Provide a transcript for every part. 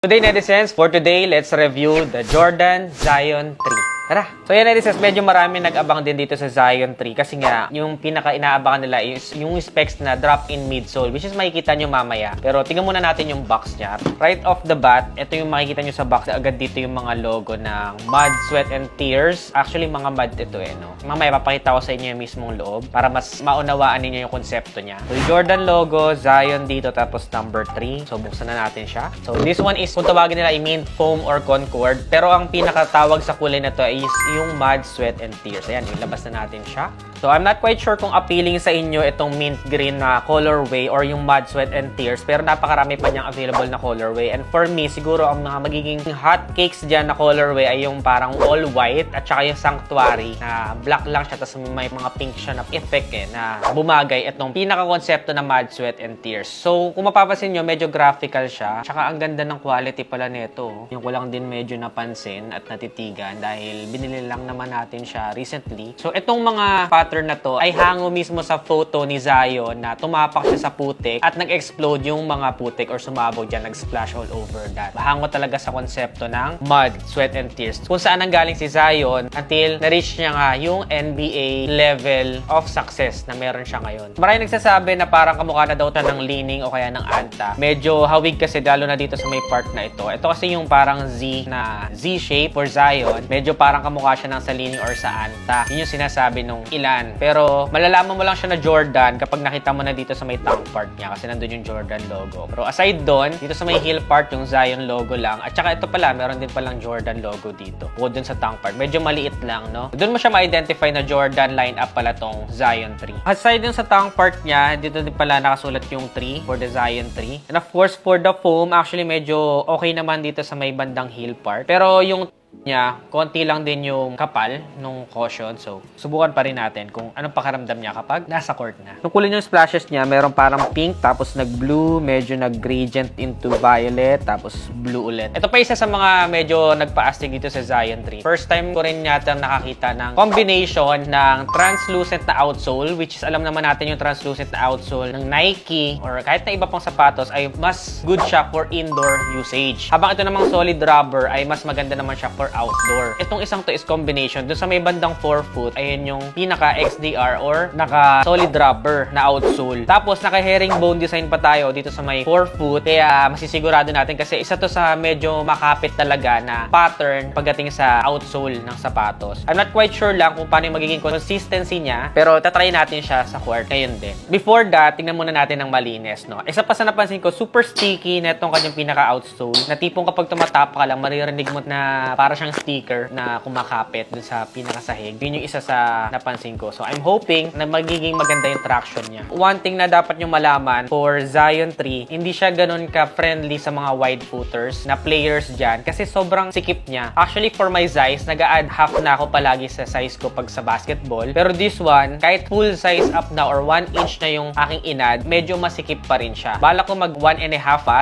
Today, netizens, for today, let's review the Jordan Zion 3. Tara! So yan, netizens, medyo marami nag-abang din dito sa Zion 3 kasi nga, yung pinaka-inaabangan nila is yung specs na drop-in midsole, which is makikita nyo mamaya. Pero tingnan muna natin yung box niya. Right off the bat, ito yung makikita nyo sa box. Agad dito yung mga logo ng Mud, Sweat, and Tears. Actually, mga mud ito no? Mamaya, papakita ko sa inyo yung mismong loob para mas maunawaan ninyo yung konsepto niya. So, Jordan logo, Zion dito, tapos number 3. So, buksan na natin siya. So, this one is, kung tawagin nila, mint foam or concord. Pero ang pinakatawag sa kulay na to is yung Mud, Sweat, and Tears. Ayan, ilabas na natin siya. So, I'm not quite sure kung appealing sa inyo itong mint green na colorway or yung Mud, Sweat, and Tears. Pero napakarami pa niyang available na colorway. And for me, siguro ang mga magiging hot cakes dyan na colorway ay yung parang all white at saka yung Sanctuary na black lang siya tapos may mga pink siya na effect na bumagay itong pinaka-konsepto na Mud, Sweat, and Tears. So, kung mapapansin nyo, medyo graphical siya. Tsaka ang ganda ng quality pala nito. Yung ko lang din medyo napansin at natitigan dahil binili lang naman natin siya recently. So, itong mga pattern na to ay hango mismo sa photo ni Zion na tumapak siya sa putik at nag-explode yung mga putik or sumabog dyan, nag-splash all over that. Hango talaga sa konsepto ng Mud, Sweat, and Tears. Kung saan ang galing si Zion until na-reach niya nga yung NBA level of success na meron siya ngayon. Maraming nagsasabi na parang kamukha na daw ta ng Li-Ning o kaya ng Anta. Medyo hawig kasi lalo na dito sa may part na ito. Ito kasi yung parang Z na Z-shape for Zion. Medyo parang kamukha siya ng sa Li-Ning or sa Anta. Yun yung sinasabi nung ilan. Pero malalaman mo lang siya na Jordan kapag nakita mo na dito sa may tongue part niya kasi nandun yung Jordan logo. Pero aside doon, dito sa may heel part yung Zion logo lang. At saka ito pala, meron din palang Jordan logo dito. Bukod dun sa tongue part. Medyo maliit lang, no? Doon mo siya ma-identify na Jordan lineup pala tong Zion 3. Aside dun sa tongue part niya, dito din pala nakasulat yung 3 for the Zion 3. And of course, for the foam, actually medyo okay naman dito sa may bandang heel part. Pero yung niya, konti lang din yung kapal nung cushion. So, subukan pa rin natin kung anong pakaramdam niya kapag nasa court na. Nung kulay yung splashes niya, meron parang pink, tapos nag-blue, medyo nag-gradient into violet, tapos blue ulit. Ito pa isa sa mga medyo nagpa-astig dito sa Zion 3. First time ko rin yata nakakita ng combination ng translucent na outsole, which is alam naman natin yung translucent na outsole ng Nike or kahit na iba pang sapatos ay mas good siya for indoor usage. Habang ito namang solid rubber ay mas maganda naman siya for outdoor. Itong isang to is combination. Doon sa may bandang 4 foot, ayun yung pinaka XDR or naka solid rubber na outsole. Tapos naka herringbone design pa tayo dito sa may 4 foot. Kaya masisigurado natin kasi isa to sa medyo makapit talaga na pattern pagdating sa outsole ng sapatos. I'm not quite sure lang kung paano yung magiging consistency niya, pero tatry natin siya sa court ngayon din. Before that, tingnan muna natin ng malinis, no? Isa pa sa napansin ko, super sticky na itong kanyang pinaka outsole. Na tipong kapag tumatapa ka lang, maririnig mo na para siyang sticker na kumakapit dun sa pinakasahig. Yun yung isa sa napansin ko. So, I'm hoping na magiging maganda yung traction niya. One thing na dapat nyo malaman for Zion 3, hindi siya ganun ka-friendly sa mga wide footers na players dyan kasi sobrang sikip niya. Actually, for my size, nag-a-add half na ako palagi sa size ko pag sa basketball. Pero this one, kahit full size up na or 1 inch na yung aking inad, medyo masikip pa rin siya. Bala ko mag 1.5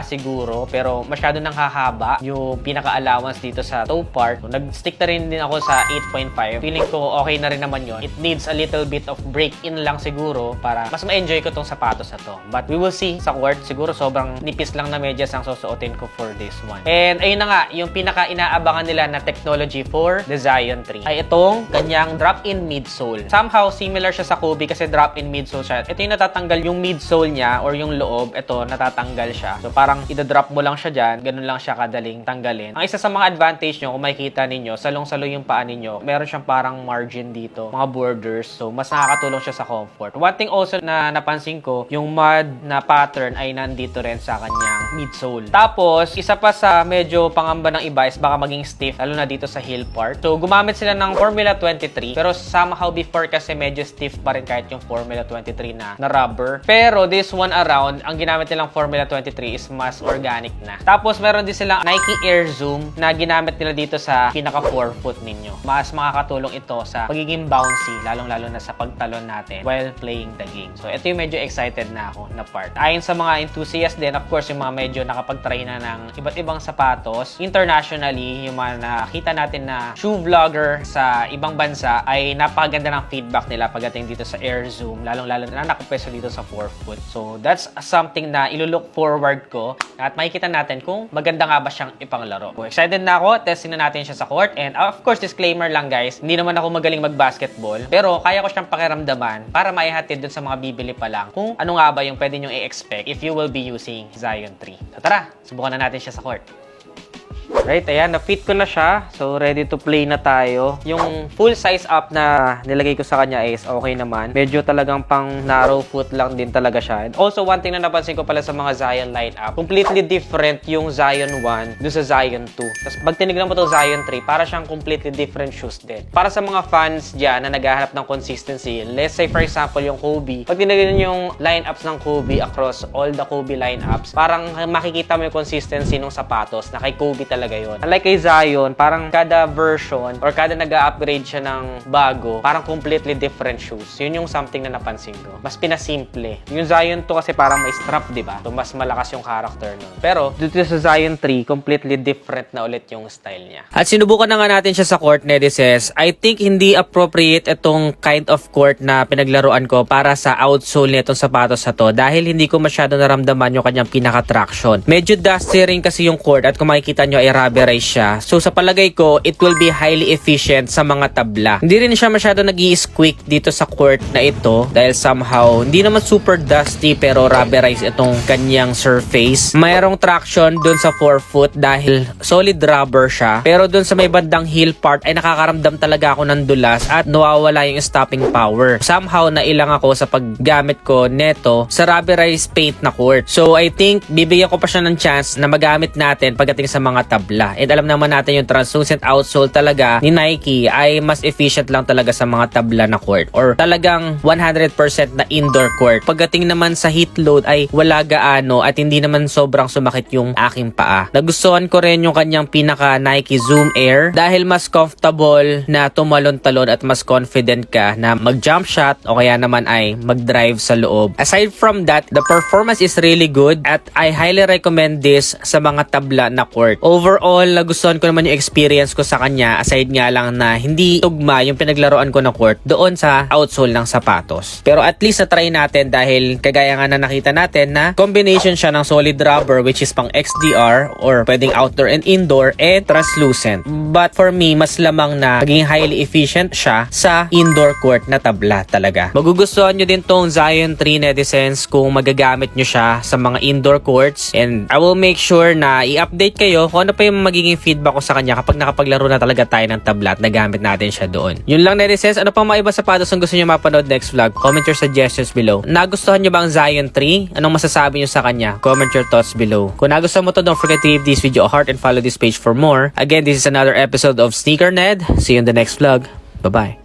siguro, pero masyado nang hahaba yung pinaka-allowance dito sa toe part. So, nag-stick na rin din ako sa 8.5. Feeling ko okay na rin naman yon. It needs a little bit of break-in lang siguro para mas ma-enjoy ko tong sapatos na to. But we will see sa court. Siguro sobrang nipis lang na medyas ang susuotin ko for this one. And ayun na nga, yung pinaka-inaabangan nila na technology for the Zion 3 ay itong kanyang drop-in midsole. Somehow, similar siya sa Kobe kasi drop-in midsole siya. Ito yung natatanggal yung midsole niya or yung loob. Ito, natatanggal siya. So, parang idadrop mo lang siya dyan. Ganun lang siya kadaling tanggalin. Ang isa sa mga advantage nyo, kung makikita ninyo, salong-salo yung paa ninyo, meron siyang parang margin dito, mga borders. So, mas nakakatulong siya sa comfort. One thing also na napansin ko, yung mud na pattern ay nandito rin sa kanyang midsole. Tapos, isa pa sa medyo pangamba ng iba is baka maging stiff, lalo na dito sa heel part. So, gumamit sila ng Formula 23, pero somehow before kasi medyo stiff pa rin kahit yung Formula 23 na rubber. Pero, this one around, ang ginamit nilang Formula 23 is mas organic na. Tapos, meron din silang Nike Air Zoom na ginamit nila dito sa pinaka forefoot ninyo. Mas makakatulong ito sa pagiging bouncy, lalong-lalo na sa pagtalon natin while playing the game. So, ito yung medyo excited na ako na part. Ayon sa mga enthusiasts din, of course, yung mga medyo nakapag-try na ng iba't ibang sapatos, internationally, yung mga nakita natin na shoe vlogger sa ibang bansa ay napakaganda ng feedback nila pagdating dito sa Air Zoom, lalong-lalo na nakapwesto dito sa forefoot. So, that's something na ilulook forward ko at makikita natin kung maganda nga ba siyang ipanglaro. So, excited na ako, testing na natin siya sa court, and of course, disclaimer lang guys, hindi naman ako magaling mag-basketball, pero kaya ko siyang pakiramdaman para maihatid dun sa mga bibili pa lang kung ano nga ba yung pwede nyo i-expect if you will be using Zion 3. So tara, subukan na natin siya sa court. Right, ayan, na-fit ko na siya. So, ready to play na tayo. Yung full size up na nilagay ko sa kanya is okay naman. Medyo talagang pang narrow foot lang din talaga siya. And also, one thing na napansin ko pala sa mga Zion lineup, completely different yung Zion 1 dun sa Zion 2. Tapos, pag tinignan mo to Zion 3, para siyang completely different shoes din. Para sa mga fans dyan na naghahanap ng consistency, let's say for example, yung Kobe. Pag tinignan yung lineups ng Kobe across all the Kobe lineups, parang makikita mo yung consistency ng sapatos na kay Kobe talaga yun. Unlike kay Zion, parang kada version or kada nag-upgrade siya ng bago, parang completely different shoes. Yun yung something na napansin ko. Mas pinasimple. Yung Zion 2 kasi parang may strap, di ba? So, mas malakas yung character nun. Pero, dito sa Zion 3, completely different na ulit yung style niya. At sinubukan na nga natin siya sa court, Nedices. I think hindi appropriate itong kind of court na pinaglaruan ko para sa outsole nitong sapatos na to dahil hindi ko masyado naramdaman yung kanyang pinaka-traction. Medyo dusty rin kasi yung court at kung makikita nyo ay rubberized siya. So sa palagay ko, it will be highly efficient sa mga tabla. Hindi rin siya masyado nag-i-squeak dito sa court na ito dahil somehow, hindi naman super dusty pero rubberized itong kanyang surface. Mayroong traction dun sa forefoot dahil solid rubber siya. Pero dun sa may bandang heel part ay nakakaramdam talaga ako ng dulas at nawawala yung stopping power. Somehow, nailang ako sa paggamit ko neto sa rubberized paint na court. So I think, bibigyan ko pa siya ng chance na magamit natin pagdating sa mga tabla. And alam naman natin yung translucent outsole talaga ni Nike ay mas efficient lang talaga sa mga tabla na court or talagang 100% na indoor court. Pagdating naman sa heat load ay wala gaano at hindi naman sobrang sumakit yung aking paa. Nagustuhan ko rin yung kanyang pinaka Nike Zoom Air dahil mas comfortable na tumalon-talon at mas confident ka na mag-jump shot o kaya naman ay mag-drive sa loob. Aside from that, the performance is really good at I highly recommend this sa mga tabla na court. Overall, nagustuhan ko naman yung experience ko sa kanya aside nga lang na hindi tugma yung pinaglaruan ko na court doon sa outsole ng sapatos. Pero at least na-try natin dahil kagaya nga na nakita natin na combination siya ng solid rubber which is pang XDR or pwedeng outdoor and indoor and translucent. But for me, mas lamang na maging highly efficient siya sa indoor court na tabla talaga. Magugustuhan nyo din tong Zion 3 Netizens kung magagamit nyo siya sa mga indoor courts and I will make sure na i-update kayo kung ano pa yung magiging feedback ko sa kanya kapag nakapaglaro na talaga tayo ng tabla at nagamit natin siya doon. Yun lang Netizens, ano pang mga iba sapatos ang gusto nyo mapanood next vlog? Comment your suggestions below. Nagustuhan nyo ba ang Zion 3? Anong masasabi nyo sa kanya? Comment your thoughts below. Kung nagustuhan mo to, don't forget to give this video a heart and follow this page for more. Again, this is another episode of Sneaker Ned. See you in the next vlog. Bye-bye.